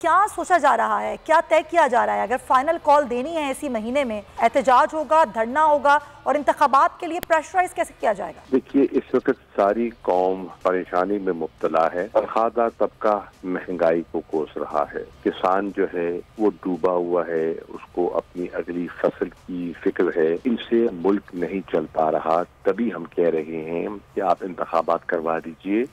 کیا سوچا جا رہا ہے، کیا طے کیا جا رہا ہے؟ اگر فائنل کال دینی ہے اسی مہینے میں، احتجاج ہوگا، دھرنا ہوگا اور انتخابات کے لیے پریشرائز کیسے کیا جائے گا؟ دیکھیے، اس وقت ساری قوم پریشانی میں مبتلا ہے۔ برخوردار طبقہ مہنگائی کو کوس رہا ہے۔ کسان جو ہے وہ ڈوبا ہوا ہے، اس کو اپنی اگلی فصل کی فکر ہے۔ ان سے ملک نہیں چل پا رہا، تبھی ہم کہہ رہے ہیں کہ آپ انتخابات کروا دیجئے،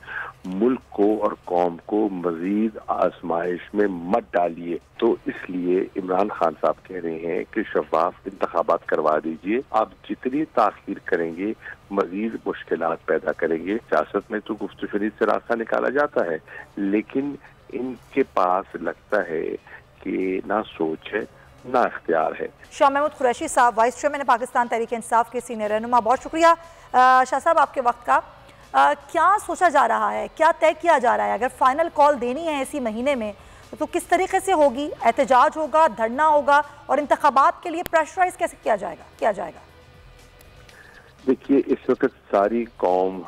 ملک کو اور قوم کو مزید آزمائش میں مت ڈالیے۔ تو اس لیے عمران خان صاحب کہہ رہے ہیں کہ شفاف انتخابات کروا دیجئے۔ آپ جتنی تاخیر کریں گے مزید مشکلات پیدا کریں گے۔ سیاست میں تو گفت و شنید سے راستہ نکالا جاتا ہے، لیکن ان کے پاس لگتا ہے کہ نہ سوچ ہے نہ اختیار ہے۔ شاہ محمود قریشی صاحب، وائس چیئرمین پاکستان تحریک انصاف کے سینئر رہنما، بہت شکریہ شاہ صاحب آپ کے وقت کا۔ کیا سوچا جا رہا ہے، کیا طے کیا جا رہا ہے؟ اگر فائنل کال دینی ہے اسی مہینے میں تو کس طریقے سے ہوگی؟ احتجاج ہوگا، دھرنا ہوگا اور انتخابات کے لیے پریشرائز کیسے کیا جائے گا؟ دیکھیے، اس وقت ساری قوم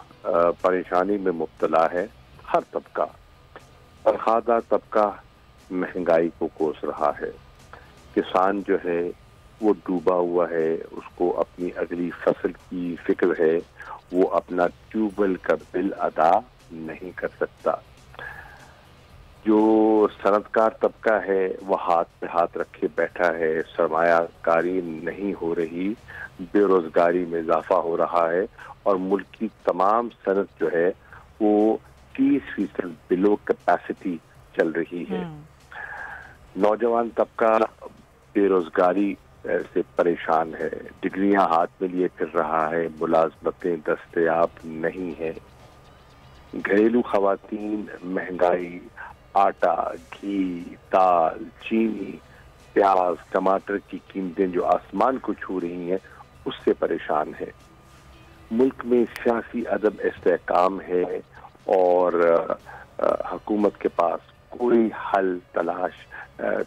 پریشانی میں مبتلا ہے۔ ہر طبقہ، برخوردار طبقہ مہنگائی کو کوس رہا ہے۔ کسان جو ہے وہ ڈوبا ہوا ہے، اس کو اپنی اگلی فصل کی فکر ہے، وہ اپنا ٹیوب ویل کا بل ادا نہیں کر سکتا۔ جو صنعت کار طبقہ ہے وہ ہاتھ پہ ہاتھ رکھے بیٹھا ہے، سرمایہ کاری نہیں ہو رہی، بے روزگاری میں اضافہ ہو رہا ہے اور ملک کی تمام صنعت جو ہے وہ 30% بلو کیپیسٹی چل رہی ہے۔ نوجوان طبقہ بے روزگاری سے پریشان ہے، ڈگریاں ہاتھ میں لیے پھر رہا ہے، ملازمتیں دستیاب نہیں ہیں۔ گھریلو خواتین مہنگائی، آٹا، گھی، دال، چینی، پیاز، ٹماٹر کی قیمتیں جو آسمان کو چھو رہی ہیں اس سے پریشان ہے۔ ملک میں سیاسی عدم استحکام ہے اور حکومت کے پاس کوئی حل تلاش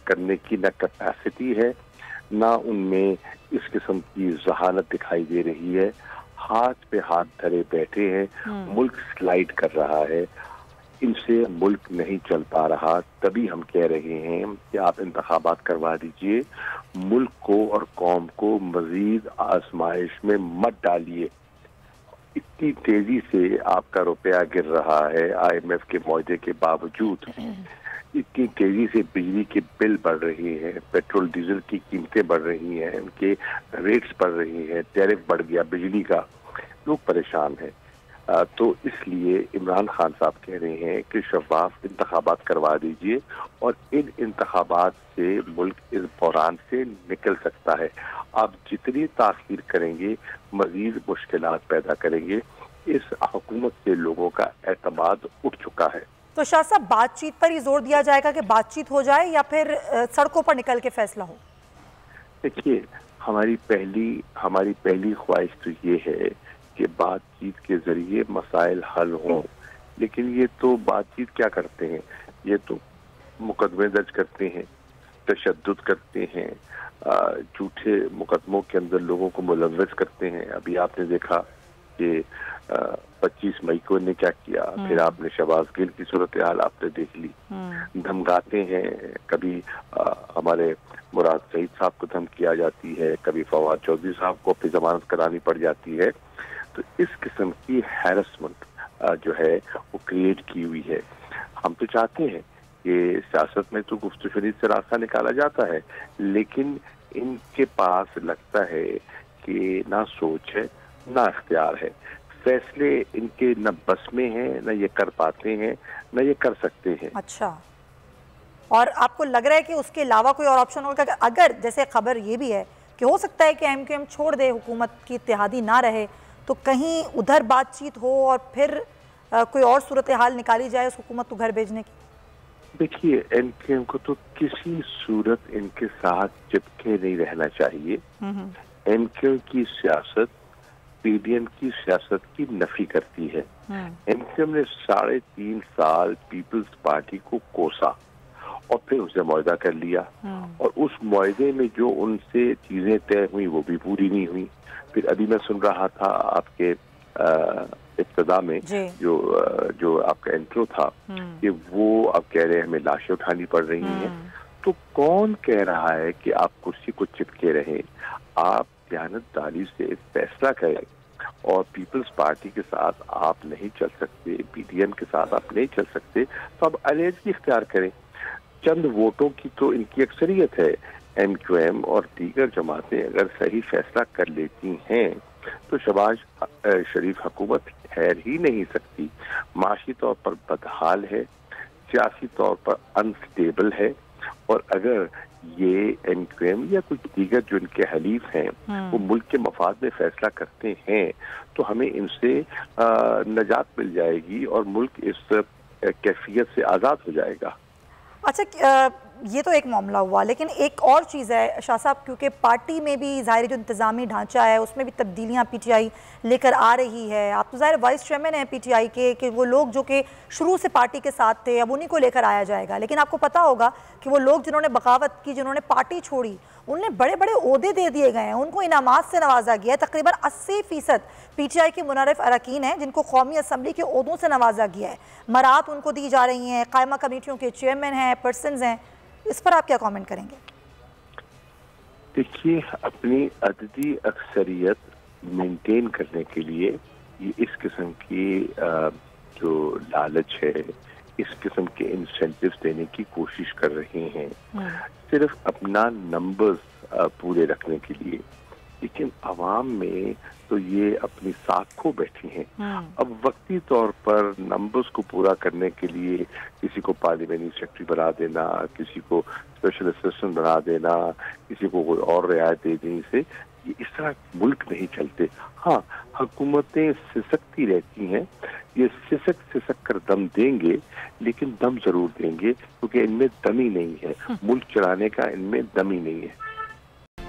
کرنے کی نہ کیپیسٹی ہے، نہ ان میں اس قسم کی ذہانت دکھائی دے رہی ہے۔ ہاتھ پہ ہاتھ دھرے بیٹھے ہیں، ملک سلائیڈ کر رہا ہے، ان سے ملک نہیں چل پا رہا، تبھی ہم کہہ رہے ہیں کہ آپ انتخابات کروا دیجئے، ملک کو اور قوم کو مزید آزمائش میں مت ڈالیے۔ اتنی تیزی سے آپ کا روپیہ گر رہا ہے، IMF کے معاہدے کے باوجود اتنی تیزی سے بجلی کے بل بڑھ رہی ہیں، پیٹرول ڈیزل کی قیمتیں بڑھ رہی ہیں، ان کے ریٹس بڑھ رہی ہیں، ٹیرف بڑھ گیا بجلی کا، لوگ پریشان ہیں۔ تو اس لیے عمران خان صاحب کہہ رہے ہیں کہ شفاف انتخابات کروا دیجئے اور ان انتخابات سے ملک اس بحران سے نکل سکتا ہے۔ آپ جتنی تاخیر کریں گے مزید مشکلات پیدا کریں گے۔ اس حکومت سے لوگوں کا اعتماد اٹھ چکا ہے۔ تو شاہ صاحب، بات چیت پر ہی زور دیا جائے گا کہ بات چیت ہو جائے یا پھر سڑکوں پر نکل کے فیصلہ ہو؟ دیکھیے، ہماری پہلی خواہش تو یہ ہے کہ بات چیت کے ذریعے مسائل حل ہوں، لیکن یہ تو بات چیت کیا کرتے ہیں، یہ تو مقدمے درج کرتے ہیں، تشدد کرتے ہیں، جھوٹے مقدموں کے اندر لوگوں کو ملوث کرتے ہیں۔ ابھی آپ نے دیکھا کہ 25 مئی کو نے کیا کیا، پھر آپ نے شہباز گل کی صورتحال آپ نے دیکھ لی، دھمکاتے ہیں، کبھی ہمارے مراد سعید صاحب کو دھمکیا جاتی ہے، کبھی فواد چودھری صاحب کو اپنی ضمانت کرانی پڑ جاتی ہے۔ تو اس قسم کی ہیرسمنٹ جو ہے وہ کریٹ کی ہوئی ہے۔ ہم تو چاہتے ہیں کہ سیاست میں تو گفت و شنید سے راستہ نکالا جاتا ہے، لیکن ان کے پاس لگتا ہے کہ نہ سوچ ہے نہ اختیار ہے۔ فیصلے ان کے نہ بس میں ہیں، نہ یہ کر پاتے ہیں، نہ یہ کر سکتے ہیں۔ اچھا، اور آپ کو لگ رہا ہے کہ اس کے علاوہ کوئی اور آپشن ہوگا؟ اگر جیسے خبر یہ بھی ہے کہ ہو سکتا ہے کہ MQM چھوڑ دے، حکومت کی اتحادی نہ رہے، تو کہیں ادھر بات چیت ہو اور پھر کوئی اور صورتحال نکالی جائے اس حکومت کو گھر بھیجنے کی؟ دیکھیے، MQM کو تو کسی صورت ان کے ساتھ چپکے نہیں رہنا چاہیے۔ MQM کی سیاست PDM کی سیاست کی نفی کرتی ہے۔ MQM نے 3.5 سال پیپلز پارٹی کو کوسا اور پھر اسے معاہدہ کر لیا، اور اس معاہدے میں جو ان سے چیزیں طے ہوئی وہ بھی پوری نہیں ہوئی۔ پھر ابھی میں سن رہا تھا آپ کے ابتدا میں جو آپ کا انٹرو تھا کہ وہ آپ کہہ رہے ہیں ہمیں لاشیں اٹھانی پڑ رہی ہیں، تو کون کہہ رہا ہے کہ آپ کرسی کو چپکے رہیں؟ آپ دیانتداری سے فیصلہ کریں، اور پیپلز پارٹی کے ساتھ آپ نہیں چل سکتے، پی ڈی ایم کے ساتھ آپ نہیں چل سکتے، تو آپ علیحدگی اختیار کریں۔ چند ووٹوں کی تو ان کی اکثریت ہے، ایم کیو ایم اور دیگر جماعتیں اگر صحیح فیصلہ کر لیتی ہیں تو شہباز شریف حکومت ٹھہر ہی نہیں سکتی۔ معاشی طور پر بدحال ہے، سیاسی طور پر انسٹیبل ہے، اور اگر یہ ایم کیو ایم یا کچھ دیگر جو ان کے حلیف ہیں وہ ملک کے مفاد میں فیصلہ کرتے ہیں تو ہمیں ان سے نجات مل جائے گی اور ملک اس کیفیت سے آزاد ہو جائے گا۔ اچھا، یہ تو ایک معاملہ ہوا، لیکن ایک اور چیز ہے شاہ صاحب، کیونکہ پارٹی میں بھی ظاہر جو انتظامی ڈھانچہ ہے اس میں بھی تبدیلیاں پی ٹی آئی لے کر آ رہی ہے۔ آپ تو ظاہر وائس چیئرمین ہیں پی ٹی آئی کے، کہ وہ لوگ جو کہ شروع سے پارٹی کے ساتھ تھے اب انہیں کو لے کر آیا جائے گا، لیکن آپ کو پتا ہوگا کہ وہ لوگ جنہوں نے بغاوت کی، جنہوں نے پارٹی چھوڑی، انہیں بڑے بڑے عہدے دے دیے گئے ہیں، ان کو انعامات سے نوازا گیا ہے۔ تقریباً 80% پی ٹی آئی کے منعرف اراکین ہیں جن کو قومی اسمبلی کے عہدوں سے نوازا گیا ہے، مراد ان کو دی جا رہی ہیں، قائمہ کمیٹیوں کے چیئرمین ہیں، پرسنز ہیں، اس پر آپ کیا کامنٹ کریں گے؟ دیکھیے، اپنی عددی اکثریت مینٹین کرنے کے لیے یہ اس قسم کی جو لالچ ہے، اس قسم کے انسینٹیوز دینے کی کوشش کر رہے ہیں، صرف اپنا نمبرز پورے رکھنے کے لیے، لیکن عوام میں تو یہ اپنی ساکھ کھو بیٹھی ہیں۔ اب وقتی طور پر نمبرز کو پورا کرنے کے لیے کسی کو پارلیمنٹری سیکرٹری بنا دینا، کسی کو اسپیشل اسسٹنٹ بنا دینا، کسی کو کوئی اور رعایت دے دینے سے یہ اس طرح ملک نہیں چلتے۔ ہاں، حکومتیں سسکتی رہتی ہیں، یہ سسک کر دم دیں گے، لیکن دم ضرور دیں گے، کیونکہ ان میں دمی نہیں ہے، ملک چلانے کا ان میں دمی نہیں ہے۔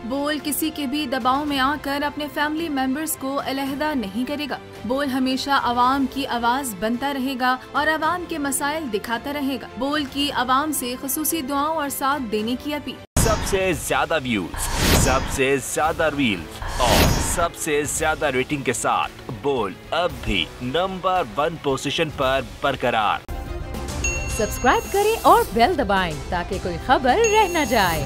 بول کسی کے بھی دباؤ میں آ کر اپنے فیملی ممبرز کو علیحدہ نہیں کرے گا۔ بول ہمیشہ عوام کی آواز بنتا رہے گا اور عوام کے مسائل دکھاتا رہے گا۔ بول کی عوام سے خصوصی دعاؤں اور ساتھ دینے کی اپیل۔ سب سے زیادہ ویوز، سب سے زیادہ ریلز اور سب سے زیادہ ریٹنگ کے ساتھ بول اب بھی نمبر 1 پوزیشن پر برقرار۔ سبسکرائب کریں اور بیل دبائیں تاکہ کوئی خبر رہ نہ جائے۔